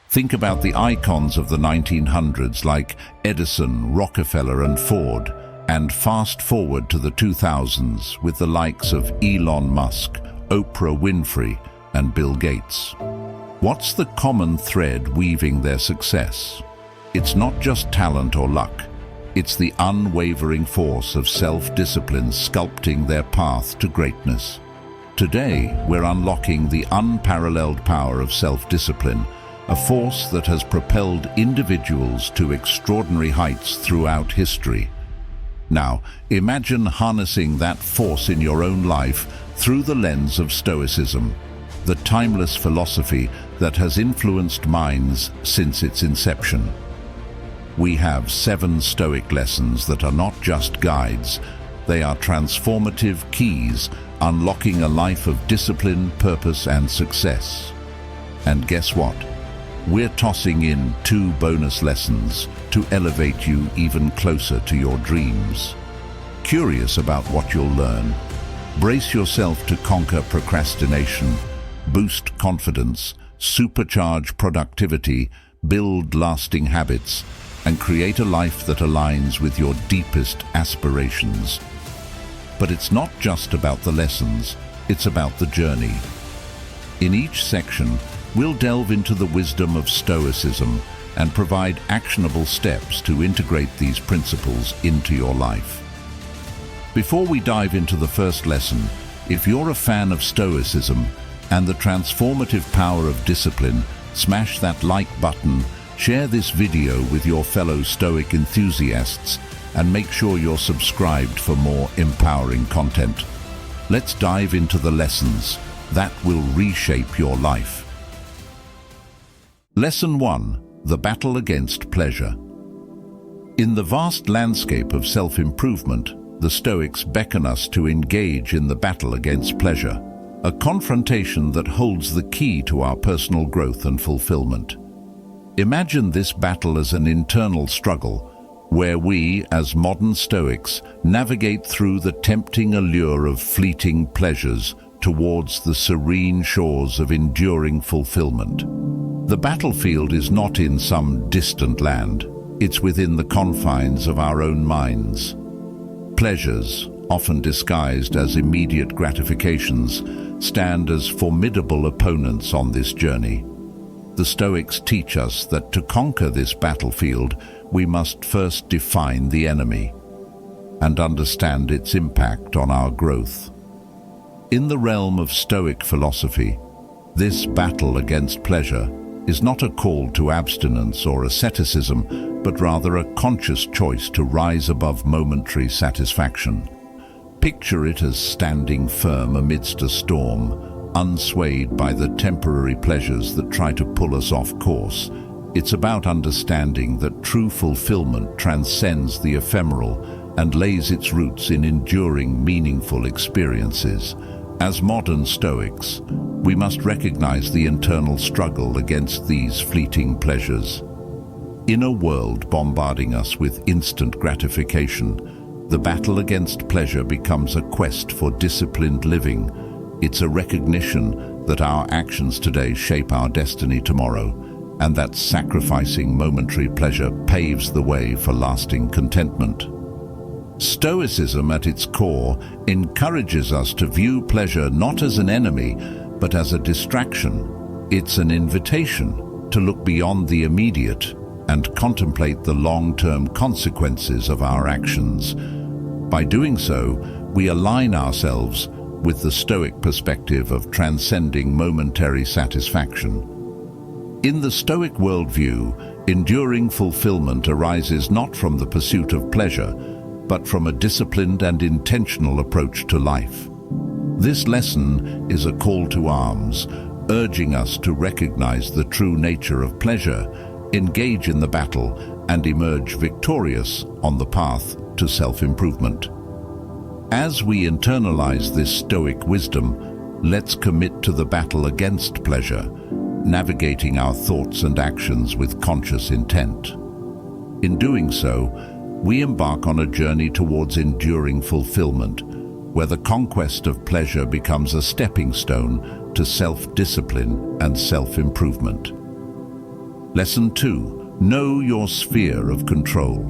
Think about the icons of the 1900s like Edison, Rockefeller and Ford, and fast forward to the 2000s with the likes of Elon Musk, Oprah Winfrey and Bill Gates. What's the common thread weaving their success? It's not just talent or luck. It's the unwavering force of self-discipline sculpting their path to greatness. Today, we're unlocking the unparalleled power of self-discipline, a force that has propelled individuals to extraordinary heights throughout history. Now, imagine harnessing that force in your own life through the lens of Stoicism, the timeless philosophy that has influenced minds since its inception. We have 7 Stoic lessons that are not just guides, they are transformative keys, unlocking a life of discipline, purpose and success. And guess what? We're tossing in 2 bonus lessons to elevate you even closer to your dreams. Curious about what you'll learn? Brace yourself to conquer procrastination, boost confidence, supercharge productivity, build lasting habits, and create a life that aligns with your deepest aspirations. But it's not just about the lessons, it's about the journey. In each section, we'll delve into the wisdom of Stoicism and provide actionable steps to integrate these principles into your life. Before we dive into the first lesson, if you're a fan of Stoicism and the transformative power of discipline, smash that like button, share this video with your fellow Stoic enthusiasts, and make sure you're subscribed for more empowering content. Let's dive into the lessons that will reshape your life. Lesson 1. The battle against pleasure. In the vast landscape of self-improvement, the Stoics beckon us to engage in the battle against pleasure, a confrontation that holds the key to our personal growth and fulfillment. Imagine this battle as an internal struggle, where we, as modern Stoics, navigate through the tempting allure of fleeting pleasures towards the serene shores of enduring fulfillment. The battlefield is not in some distant land, it's within the confines of our own minds. Pleasures, often disguised as immediate gratifications, stand as formidable opponents on this journey. The Stoics teach us that to conquer this battlefield, we must first define the enemy and understand its impact on our growth. In the realm of Stoic philosophy, this battle against pleasure is not a call to abstinence or asceticism, but rather a conscious choice to rise above momentary satisfaction. Picture it as standing firm amidst a storm, unswayed by the temporary pleasures that try to pull us off course. It's about understanding that true fulfillment transcends the ephemeral and lays its roots in enduring, meaningful experiences. As modern Stoics, we must recognize the internal struggle against these fleeting pleasures. In a world bombarding us with instant gratification, the battle against pleasure becomes a quest for disciplined living. It's a recognition that our actions today shape our destiny tomorrow, and that sacrificing momentary pleasure paves the way for lasting contentment. Stoicism at its core encourages us to view pleasure not as an enemy, but as a distraction. It's an invitation to look beyond the immediate and contemplate the long-term consequences of our actions. By doing so, we align ourselves with the Stoic perspective of transcending momentary satisfaction. In the Stoic worldview, enduring fulfillment arises not from the pursuit of pleasure, but from a disciplined and intentional approach to life. This lesson is a call to arms, urging us to recognize the true nature of pleasure, engage in the battle, and emerge victorious on the path to self-improvement. As we internalize this Stoic wisdom, let's commit to the battle against pleasure, navigating our thoughts and actions with conscious intent. In doing so, we embark on a journey towards enduring fulfillment, where the conquest of pleasure becomes a stepping stone to self-discipline and self-improvement. Lesson 2. Know your sphere of control.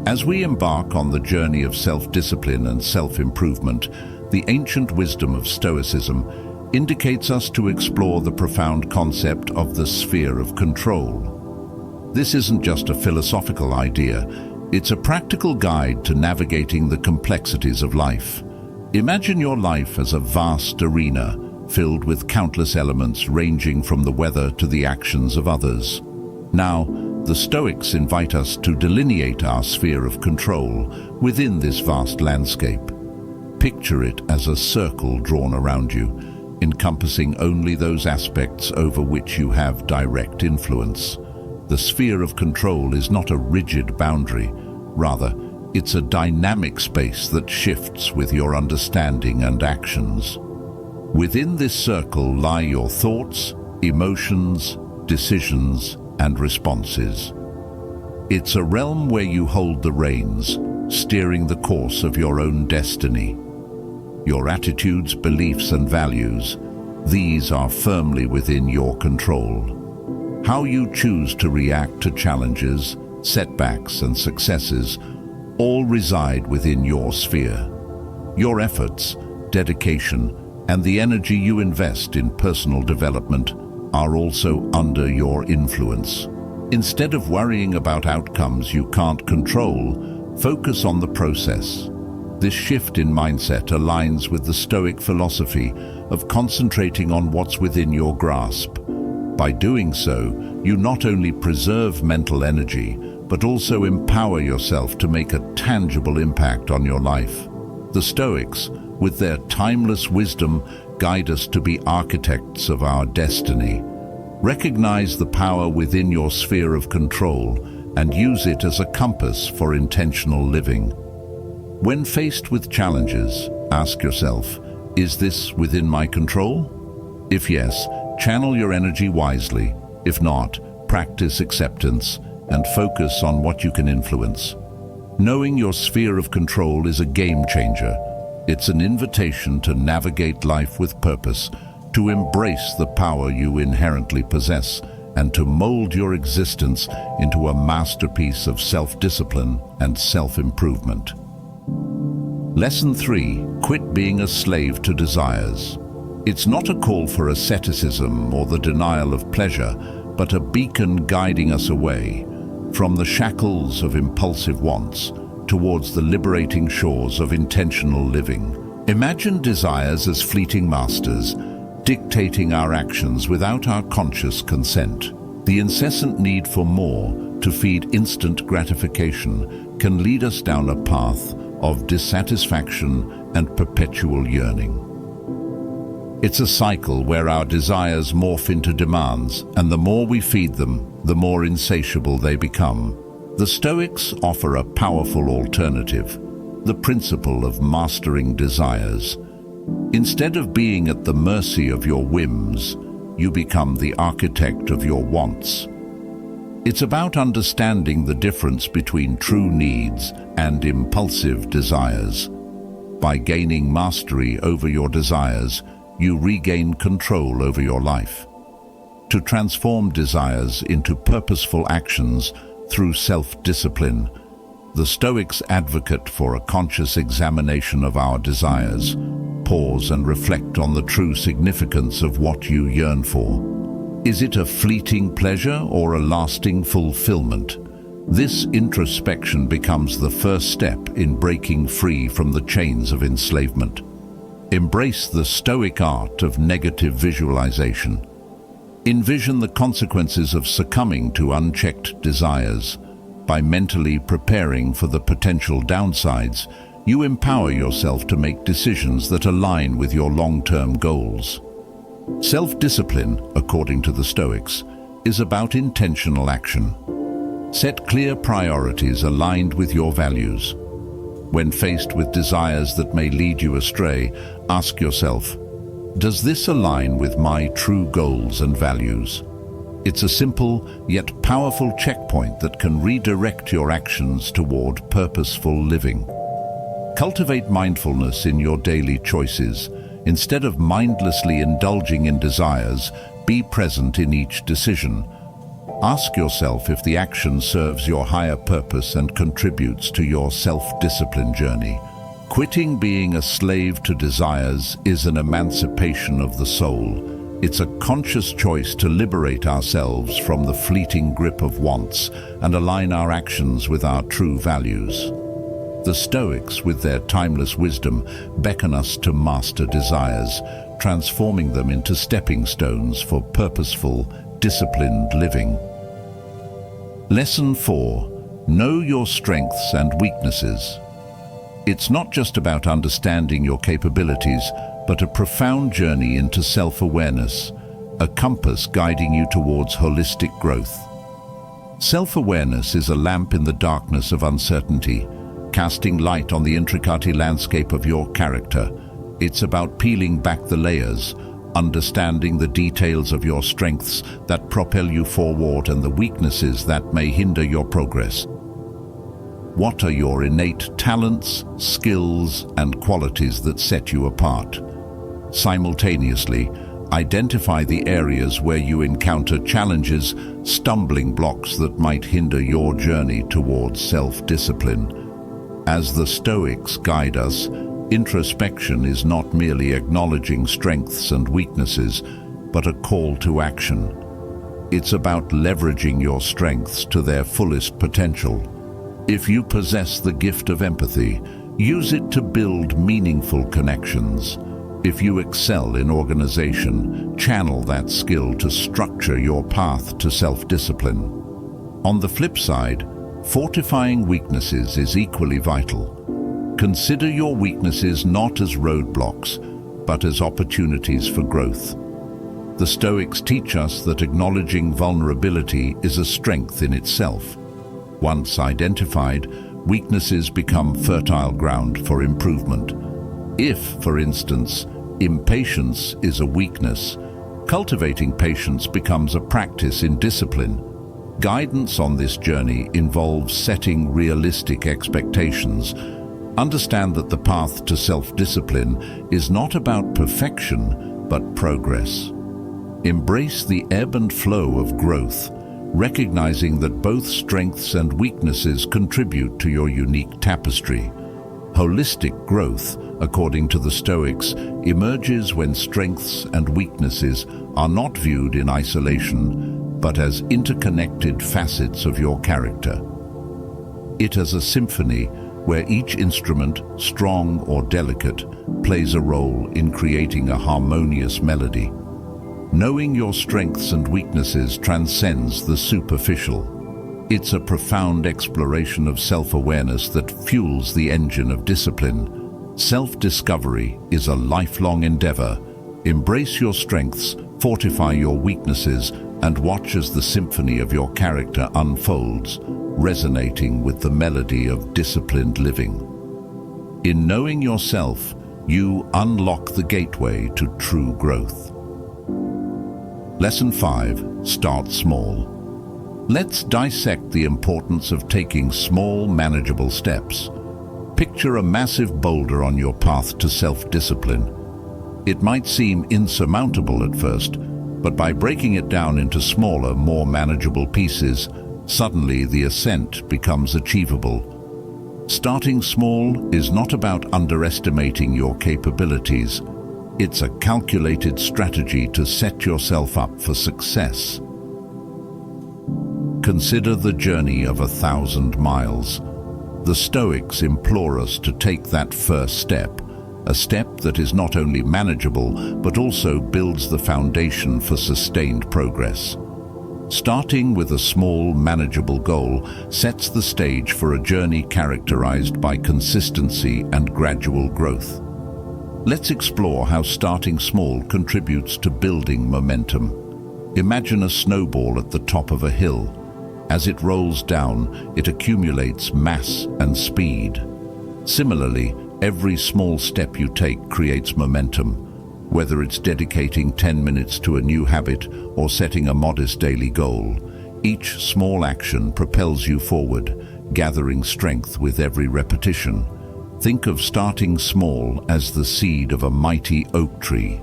As we embark on the journey of self-discipline and self-improvement, the ancient wisdom of Stoicism indicates us to explore the profound concept of the sphere of control. This isn't just a philosophical idea, it's a practical guide to navigating the complexities of life. Imagine your life as a vast arena, filled with countless elements ranging from the weather to the actions of others. Now, the Stoics invite us to delineate our sphere of control within this vast landscape. Picture it as a circle drawn around you, encompassing only those aspects over which you have direct influence. The sphere of control is not a rigid boundary. Rather, it's a dynamic space that shifts with your understanding and actions. Within this circle lie your thoughts, emotions, decisions, and responses. It's a realm where you hold the reins, steering the course of your own destiny. Your attitudes, beliefs, and values, these are firmly within your control. How you choose to react to challenges, setbacks, and successes all reside within your sphere. Your efforts, dedication, and the energy you invest in personal development are also under your influence. Instead of worrying about outcomes you can't control, focus on the process. This shift in mindset aligns with the Stoic philosophy of concentrating on what's within your grasp. By doing so, you not only preserve mental energy, but also empower yourself to make a tangible impact on your life. The Stoics, with their timeless wisdom, guide us to be architects of our destiny. Recognize the power within your sphere of control and use it as a compass for intentional living. When faced with challenges, ask yourself, is this within my control? If yes, channel your energy wisely. If not, practice acceptance and focus on what you can influence. Knowing your sphere of control is a game changer. It's an invitation to navigate life with purpose, to embrace the power you inherently possess, and to mold your existence into a masterpiece of self-discipline and self-improvement. Lesson 3. Quit being a slave to desires. It's not a call for asceticism or the denial of pleasure, but a beacon guiding us away from the shackles of impulsive wants towards the liberating shores of intentional living. Imagine desires as fleeting masters, dictating our actions without our conscious consent. The incessant need for more, to feed instant gratification, can lead us down a path of dissatisfaction and perpetual yearning. It's a cycle where our desires morph into demands, and the more we feed them, the more insatiable they become. The Stoics offer a powerful alternative, the principle of mastering desires. Instead of being at the mercy of your whims, you become the architect of your wants. It's about understanding the difference between true needs and impulsive desires. By gaining mastery over your desires, you regain control over your life. To transform desires into purposeful actions through self-discipline, the Stoics advocate for a conscious examination of our desires. Pause and reflect on the true significance of what you yearn for. Is it a fleeting pleasure or a lasting fulfillment? This introspection becomes the first step in breaking free from the chains of enslavement. Embrace the Stoic art of negative visualization. Envision the consequences of succumbing to unchecked desires. By mentally preparing for the potential downsides, you empower yourself to make decisions that align with your long-term goals. Self-discipline, according to the Stoics, is about intentional action. Set clear priorities aligned with your values. When faced with desires that may lead you astray, ask yourself, does this align with my true goals and values? It's a simple yet powerful checkpoint that can redirect your actions toward purposeful living. Cultivate mindfulness in your daily choices. Instead of mindlessly indulging in desires, be present in each decision. Ask yourself if the action serves your higher purpose and contributes to your self-discipline journey. Quitting being a slave to desires is an emancipation of the soul. It's a conscious choice to liberate ourselves from the fleeting grip of wants and align our actions with our true values. The Stoics, with their timeless wisdom, beckon us to master desires, transforming them into stepping stones for purposeful, disciplined living. Lesson 4. Know your strengths and weaknesses. It's not just about understanding your capabilities, but a profound journey into self-awareness, a compass guiding you towards holistic growth. Self-awareness is a lamp in the darkness of uncertainty, casting light on the intricate landscape of your character. It's about peeling back the layers, understanding the details of your strengths that propel you forward and the weaknesses that may hinder your progress. What are your innate talents, skills, and qualities that set you apart? Simultaneously, identify the areas where you encounter challenges, stumbling blocks that might hinder your journey towards self-discipline. As the Stoics guide us, introspection is not merely acknowledging strengths and weaknesses, but a call to action. It's about leveraging your strengths to their fullest potential. If you possess the gift of empathy, use it to build meaningful connections. If you excel in organization, channel that skill to structure your path to self-discipline. On the flip side, fortifying weaknesses is equally vital. Consider your weaknesses not as roadblocks, but as opportunities for growth. The Stoics teach us that acknowledging vulnerability is a strength in itself. Once identified, weaknesses become fertile ground for improvement. If, for instance, impatience is a weakness, cultivating patience becomes a practice in discipline. Guidance on this journey involves setting realistic expectations. Understand that the path to self-discipline is not about perfection, but progress. Embrace the ebb and flow of growth, recognizing that both strengths and weaknesses contribute to your unique tapestry. Holistic growth, according to the Stoics, emerges when strengths and weaknesses are not viewed in isolation, but as interconnected facets of your character. It is a symphony where each instrument, strong or delicate, plays a role in creating a harmonious melody. Knowing your strengths and weaknesses transcends the superficial. It's a profound exploration of self-awareness that fuels the engine of discipline. Self-discovery is a lifelong endeavor. Embrace your strengths, fortify your weaknesses, and watch as the symphony of your character unfolds, resonating with the melody of disciplined living. In knowing yourself, you unlock the gateway to true growth. Lesson 5. Start small. Let's dissect the importance of taking small, manageable steps. Picture a massive boulder on your path to self-discipline. It might seem insurmountable at first, but by breaking it down into smaller, more manageable pieces, suddenly the ascent becomes achievable. Starting small is not about underestimating your capabilities. It's a calculated strategy to set yourself up for success. Consider the journey of 1,000 miles. The Stoics implore us to take that first step, a step that is not only manageable, but also builds the foundation for sustained progress. Starting with a small, manageable goal sets the stage for a journey characterized by consistency and gradual growth. Let's explore how starting small contributes to building momentum. Imagine a snowball at the top of a hill. As it rolls down, it accumulates mass and speed. Similarly, every small step you take creates momentum. Whether it's dedicating 10 minutes to a new habit or setting a modest daily goal, each small action propels you forward, gathering strength with every repetition. Think of starting small as the seed of a mighty oak tree.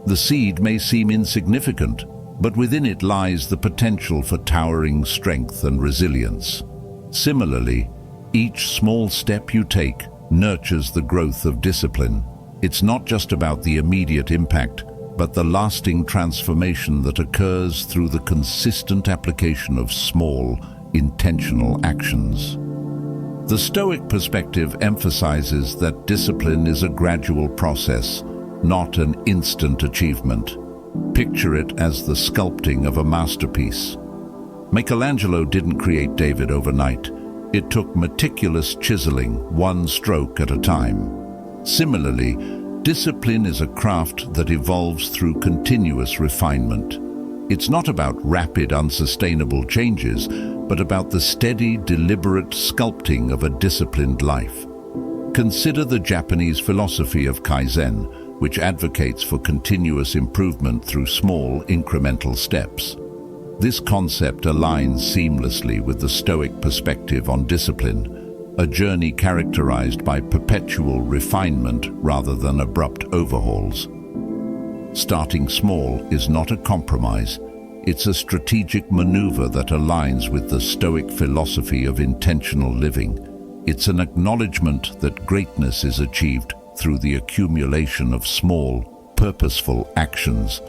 The seed may seem insignificant, but within it lies the potential for towering strength and resilience. Similarly, each small step you take nurtures the growth of discipline. It's not just about the immediate impact, but the lasting transformation that occurs through the consistent application of small, intentional actions. The Stoic perspective emphasizes that discipline is a gradual process, not an instant achievement. Picture it as the sculpting of a masterpiece. Michelangelo didn't create David overnight. It took meticulous chiseling, one stroke at a time. Similarly, discipline is a craft that evolves through continuous refinement. It's not about rapid, unsustainable changes, but about the steady, deliberate sculpting of a disciplined life. Consider the Japanese philosophy of Kaizen, which advocates for continuous improvement through small, incremental steps. This concept aligns seamlessly with the Stoic perspective on discipline, a journey characterized by perpetual refinement rather than abrupt overhauls. Starting small is not a compromise. It's a strategic maneuver that aligns with the Stoic philosophy of intentional living. It's an acknowledgement that greatness is achieved through the accumulation of small, purposeful actions.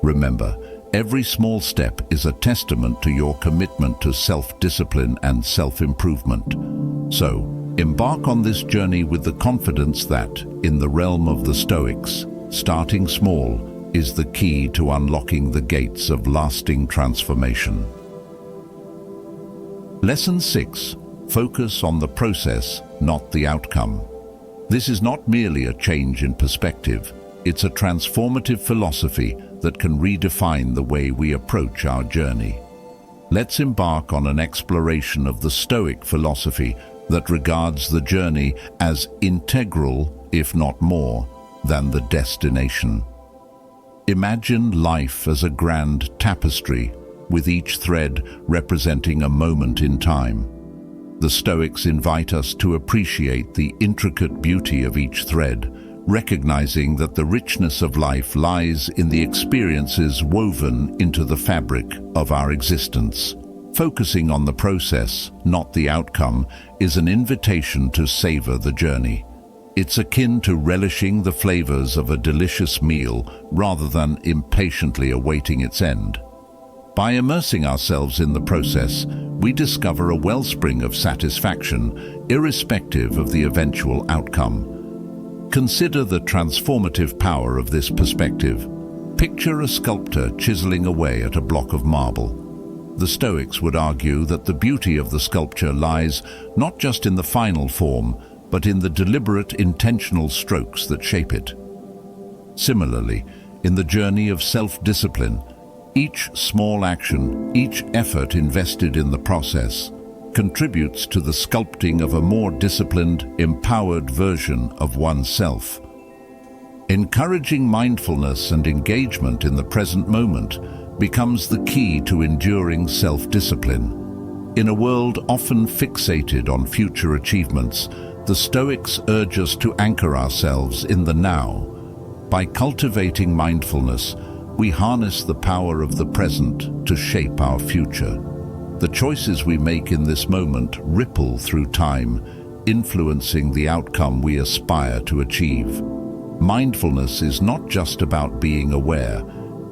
Remember, every small step is a testament to your commitment to self-discipline and self-improvement. So, embark on this journey with the confidence that, in the realm of the Stoics, starting small is the key to unlocking the gates of lasting transformation. Lesson 6. Focus on the process, not the outcome. This is not merely a change in perspective. It's a transformative philosophy that can redefine the way we approach our journey. Let's embark on an exploration of the Stoic philosophy that regards the journey as integral, if not more, than the destination. Imagine life as a grand tapestry, with each thread representing a moment in time. The Stoics invite us to appreciate the intricate beauty of each thread, recognizing that the richness of life lies in the experiences woven into the fabric of our existence. Focusing on the process, not the outcome, is an invitation to savor the journey. It's akin to relishing the flavors of a delicious meal rather than impatiently awaiting its end. By immersing ourselves in the process, we discover a wellspring of satisfaction, irrespective of the eventual outcome. Consider the transformative power of this perspective. Picture a sculptor chiseling away at a block of marble. The Stoics would argue that the beauty of the sculpture lies not just in the final form, but in the deliberate, intentional strokes that shape it. Similarly, in the journey of self-discipline, each small action, each effort invested in the process, contributes to the sculpting of a more disciplined, empowered version of oneself. Encouraging mindfulness and engagement in the present moment becomes the key to enduring self-discipline. In a world often fixated on future achievements, the Stoics urge us to anchor ourselves in the now. By cultivating mindfulness, we harness the power of the present to shape our future. The choices we make in this moment ripple through time, influencing the outcome we aspire to achieve. Mindfulness is not just about being aware,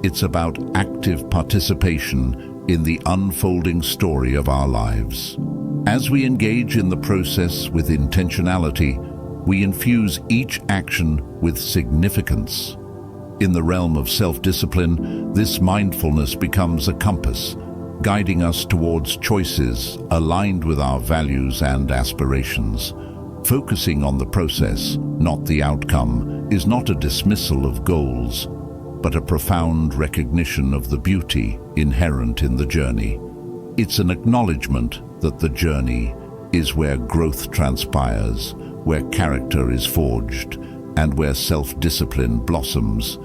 it's about active participation in the unfolding story of our lives. As we engage in the process with intentionality, we infuse each action with significance. In the realm of self-discipline, this mindfulness becomes a compass, guiding us towards choices aligned with our values and aspirations. Focusing on the process, not the outcome, is not a dismissal of goals, but a profound recognition of the beauty inherent in the journey. It's an acknowledgement that the journey is where growth transpires, where character is forged, and where self-discipline blossoms.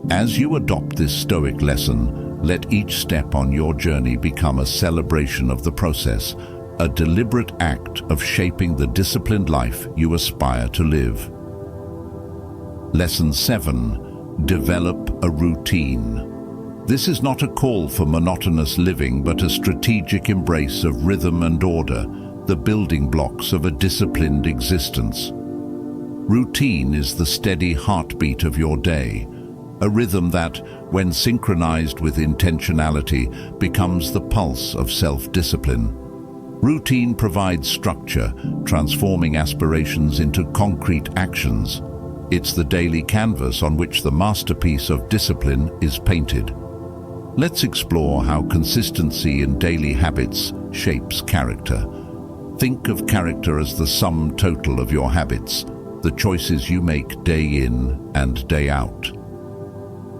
As you adopt this Stoic lesson, let each step on your journey become a celebration of the process, a deliberate act of shaping the disciplined life you aspire to live. Lesson 7. Develop a routine. This is not a call for monotonous living, but a strategic embrace of rhythm and order, the building blocks of a disciplined existence. Routine is the steady heartbeat of your day, a rhythm that, when synchronized with intentionality, becomes the pulse of self-discipline. Routine provides structure, transforming aspirations into concrete actions. It's the daily canvas on which the masterpiece of discipline is painted. Let's explore how consistency in daily habits shapes character. Think of character as the sum total of your habits, the choices you make day in and day out.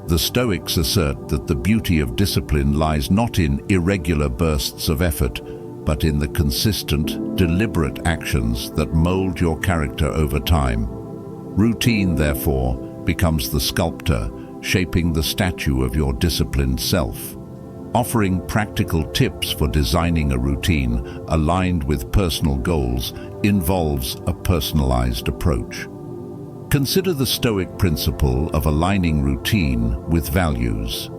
The Stoics assert that the beauty of discipline lies not in irregular bursts of effort, but in the consistent, deliberate actions that mold your character over time. Routine, therefore, becomes the sculptor, shaping the statue of your disciplined self. Offering practical tips for designing a routine aligned with personal goals involves a personalized approach. Consider the Stoic principle of aligning routine with values.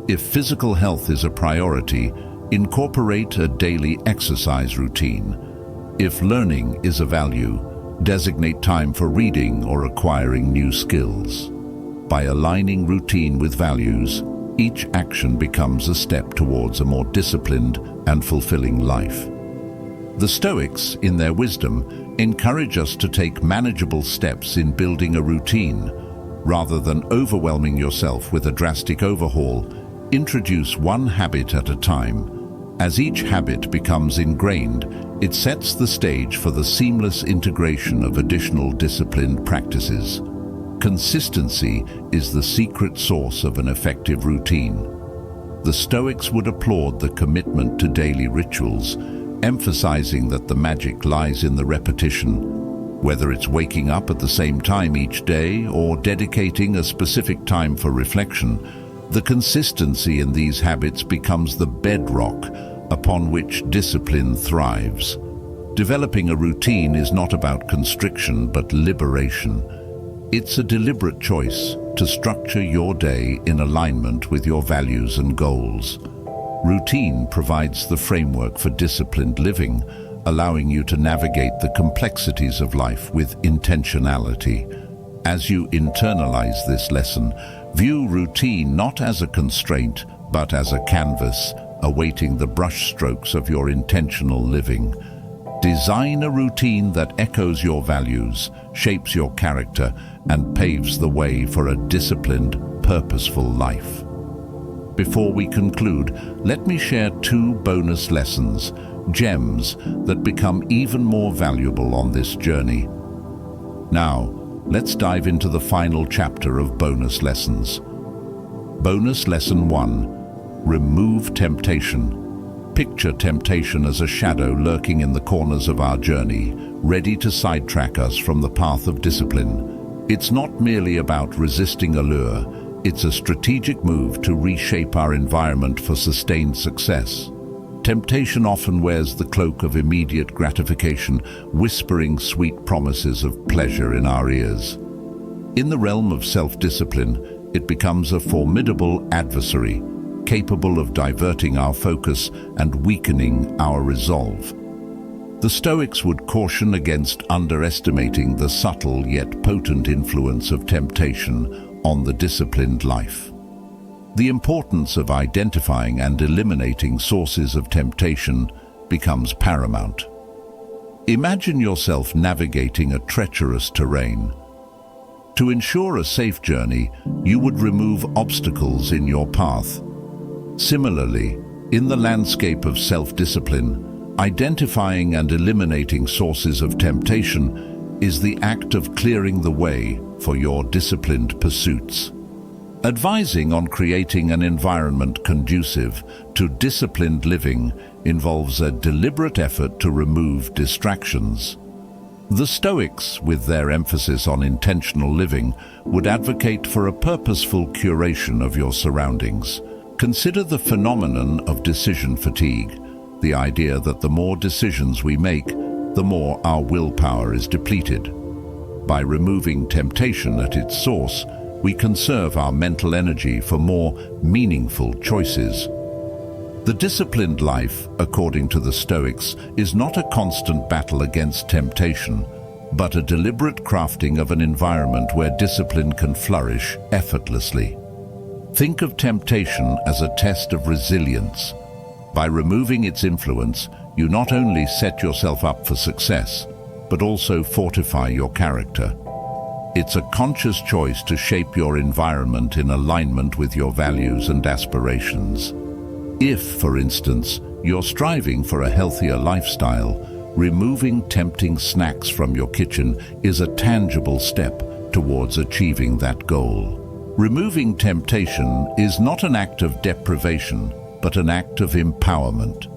If physical health is a priority, incorporate a daily exercise routine. If learning is a value, designate time for reading or acquiring new skills. By aligning routine with values, each action becomes a step towards a more disciplined and fulfilling life. The Stoics, in their wisdom, encourage us to take manageable steps in building a routine. Rather than overwhelming yourself with a drastic overhaul, introduce one habit at a time. As each habit becomes ingrained, it sets the stage for the seamless integration of additional disciplined practices. Consistency is the secret source of an effective routine. The Stoics would applaud the commitment to daily rituals, emphasizing that the magic lies in the repetition. Whether it's waking up at the same time each day or dedicating a specific time for reflection, the consistency in these habits becomes the bedrock upon which discipline thrives. Developing a routine is not about constriction but liberation. It's a deliberate choice to structure your day in alignment with your values and goals. Routine provides the framework for disciplined living, allowing you to navigate the complexities of life with intentionality. As you internalize this lesson, view routine not as a constraint, but as a canvas, awaiting the brushstrokes of your intentional living. Design a routine that echoes your values, shapes your character, and paves the way for a disciplined, purposeful life. Before we conclude, let me share 2 bonus lessons, gems that become even more valuable on this journey. Now, let's dive into the final chapter of bonus lessons. Bonus lesson 1: remove temptation. Picture temptation as a shadow lurking in the corners of our journey, ready to sidetrack us from the path of discipline. It's not merely about resisting allure, it's a strategic move to reshape our environment for sustained success. Temptation often wears the cloak of immediate gratification, whispering sweet promises of pleasure in our ears. In the realm of self-discipline, it becomes a formidable adversary, capable of diverting our focus and weakening our resolve. The Stoics would caution against underestimating the subtle yet potent influence of temptation on the disciplined life. The importance of identifying and eliminating sources of temptation becomes paramount. Imagine yourself navigating a treacherous terrain. To ensure a safe journey, you would remove obstacles in your path. Similarly, in the landscape of self-discipline, identifying and eliminating sources of temptation is the act of clearing the way for your disciplined pursuits. Advising on creating an environment conducive to disciplined living involves a deliberate effort to remove distractions. The Stoics, with their emphasis on intentional living, would advocate for a purposeful curation of your surroundings. Consider the phenomenon of decision fatigue, the idea that the more decisions we make, the more our willpower is depleted. By removing temptation at its source, we conserve our mental energy for more meaningful choices. The disciplined life, according to the Stoics, is not a constant battle against temptation, but a deliberate crafting of an environment where discipline can flourish effortlessly. Think of temptation as a test of resilience. By removing its influence, you not only set yourself up for success, but also fortify your character. It's a conscious choice to shape your environment in alignment with your values and aspirations. If, for instance, you're striving for a healthier lifestyle, removing tempting snacks from your kitchen is a tangible step towards achieving that goal. Removing temptation is not an act of deprivation, but an act of empowerment.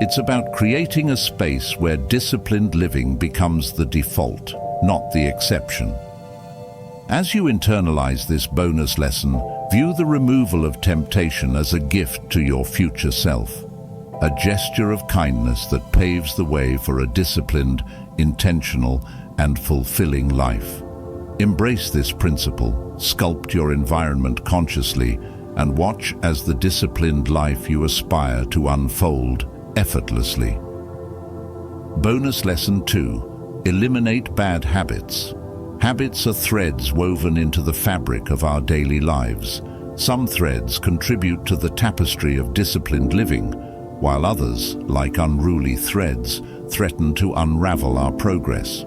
It's about creating a space where disciplined living becomes the default, not the exception. As you internalize this bonus lesson, view the removal of temptation as a gift to your future self, a gesture of kindness that paves the way for a disciplined, intentional, and fulfilling life. Embrace this principle, sculpt your environment consciously, and watch as the disciplined life you aspire to unfold effortlessly. Bonus Lesson 2. Eliminate bad habits. Habits are threads woven into the fabric of our daily lives. Some threads contribute to the tapestry of disciplined living, while others, like unruly threads, threaten to unravel our progress.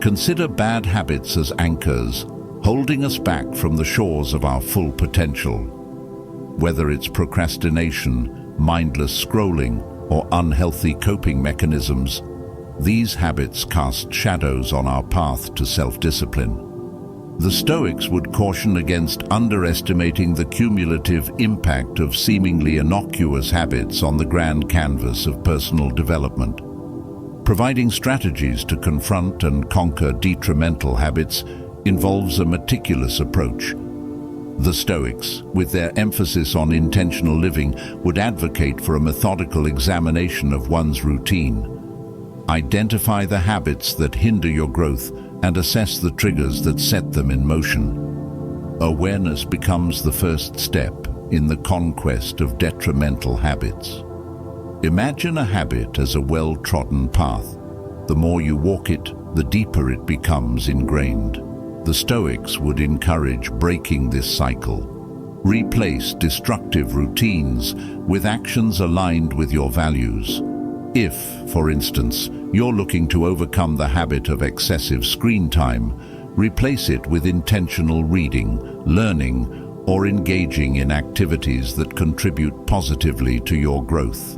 Consider bad habits as anchors, holding us back from the shores of our full potential. Whether it's procrastination, mindless scrolling, or unhealthy coping mechanisms, these habits cast shadows on our path to self-discipline. The Stoics would caution against underestimating the cumulative impact of seemingly innocuous habits on the grand canvas of personal development. Providing strategies to confront and conquer detrimental habits involves a meticulous approach. The Stoics, with their emphasis on intentional living, would advocate for a methodical examination of one's routine. Identify the habits that hinder your growth and assess the triggers that set them in motion. Awareness becomes the first step in the conquest of detrimental habits. Imagine a habit as a well-trodden path. The more you walk it, the deeper it becomes ingrained. The Stoics would encourage breaking this cycle. Replace destructive routines with actions aligned with your values. If, for instance, you're looking to overcome the habit of excessive screen time, replace it with intentional reading, learning, or engaging in activities that contribute positively to your growth.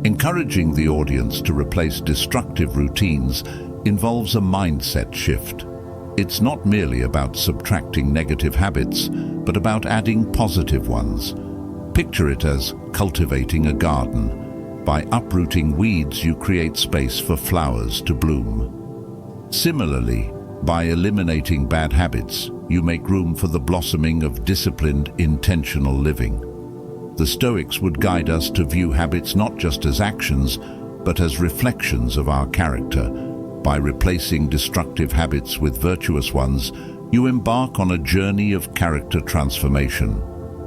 Encouraging the audience to replace destructive routines involves a mindset shift. It's not merely about subtracting negative habits, but about adding positive ones. Picture it as cultivating a garden. By uprooting weeds, you create space for flowers to bloom. Similarly, by eliminating bad habits, you make room for the blossoming of disciplined, intentional living. The Stoics would guide us to view habits not just as actions, but as reflections of our character. By replacing destructive habits with virtuous ones, you embark on a journey of character transformation.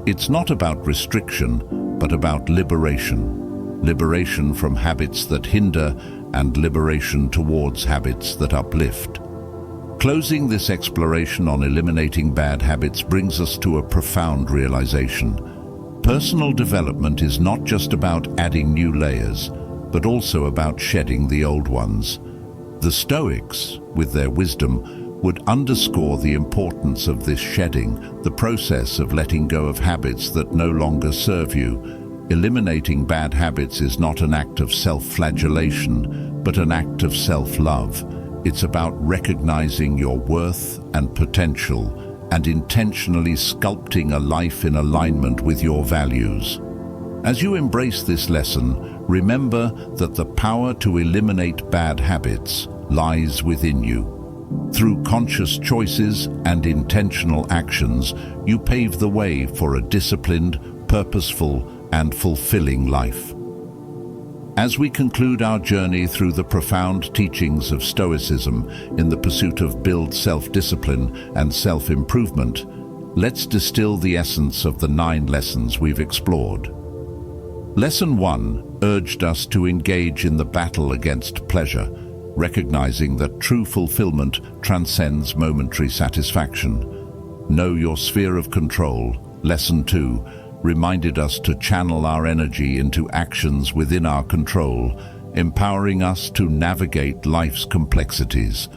It's not about restriction, but about liberation. Liberation from habits that hinder and liberation towards habits that uplift. Closing this exploration on eliminating bad habits brings us to a profound realization. Personal development is not just about adding new layers, but also about shedding the old ones. The Stoics, with their wisdom, would underscore the importance of this shedding, the process of letting go of habits that no longer serve you. Eliminating bad habits is not an act of self-flagellation, but an act of self-love. It's about recognizing your worth and potential and intentionally sculpting a life in alignment with your values. As you embrace this lesson, remember that the power to eliminate bad habits lies within you. Through conscious choices and intentional actions, you pave the way for a disciplined, purposeful, and fulfilling life. As we conclude our journey through the profound teachings of Stoicism in the pursuit of build self-discipline and self-improvement, let's distill the essence of the 9 lessons we've explored. Lesson 1 urged us to engage in the battle against pleasure, recognizing that true fulfillment transcends momentary satisfaction. Know your sphere of control. Lesson 2 reminded us to channel our energy into actions within our control, empowering us to navigate life's complexities.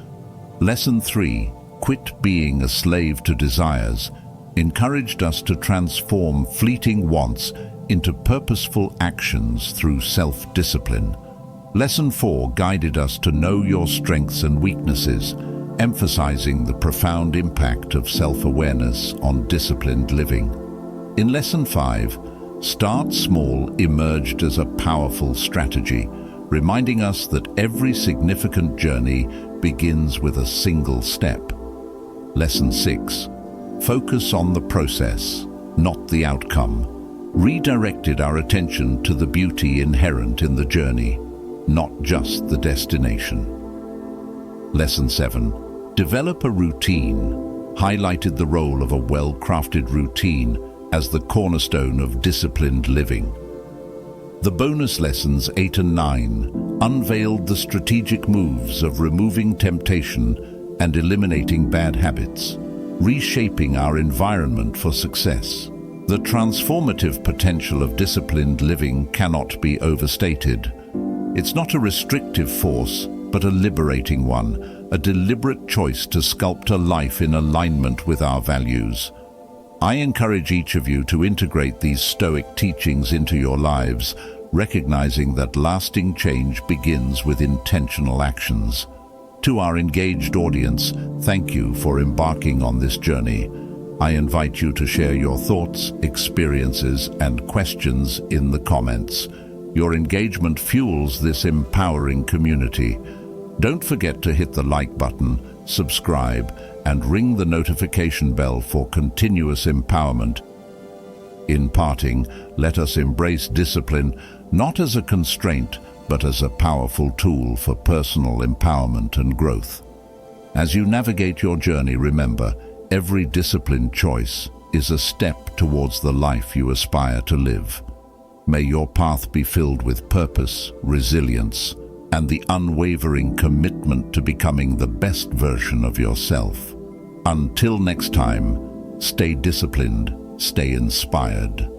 Lesson 3, quit being a slave to desires, encouraged us to transform fleeting wants into purposeful actions through self-discipline. Lesson 4 guided us to know your strengths and weaknesses, emphasizing the profound impact of self-awareness on disciplined living. In Lesson 5, start small emerged as a powerful strategy, reminding us that every significant journey begins with a single step. Lesson 6, focus on the process, not the outcome, redirected our attention to the beauty inherent in the journey, not just the destination. Lesson 7, develop a routine, highlighted the role of a well-crafted routine as the cornerstone of disciplined living. The bonus lessons 8 and 9 unveiled the strategic moves of removing temptation and eliminating bad habits, reshaping our environment for success. The transformative potential of disciplined living cannot be overstated. It's not a restrictive force, but a liberating one, a deliberate choice to sculpt a life in alignment with our values. I encourage each of you to integrate these Stoic teachings into your lives, recognizing that lasting change begins with intentional actions. To our engaged audience, thank you for embarking on this journey. I invite you to share your thoughts, experiences, and questions in the comments. Your engagement fuels this empowering community. Don't forget to hit the like button, subscribe, and ring the notification bell for continuous empowerment. In parting, let us embrace discipline not as a constraint, but as a powerful tool for personal empowerment and growth. As you navigate your journey, remember, every disciplined choice is a step towards the life you aspire to live. May your path be filled with purpose, resilience, and the unwavering commitment to becoming the best version of yourself. Until next time, stay disciplined, stay inspired.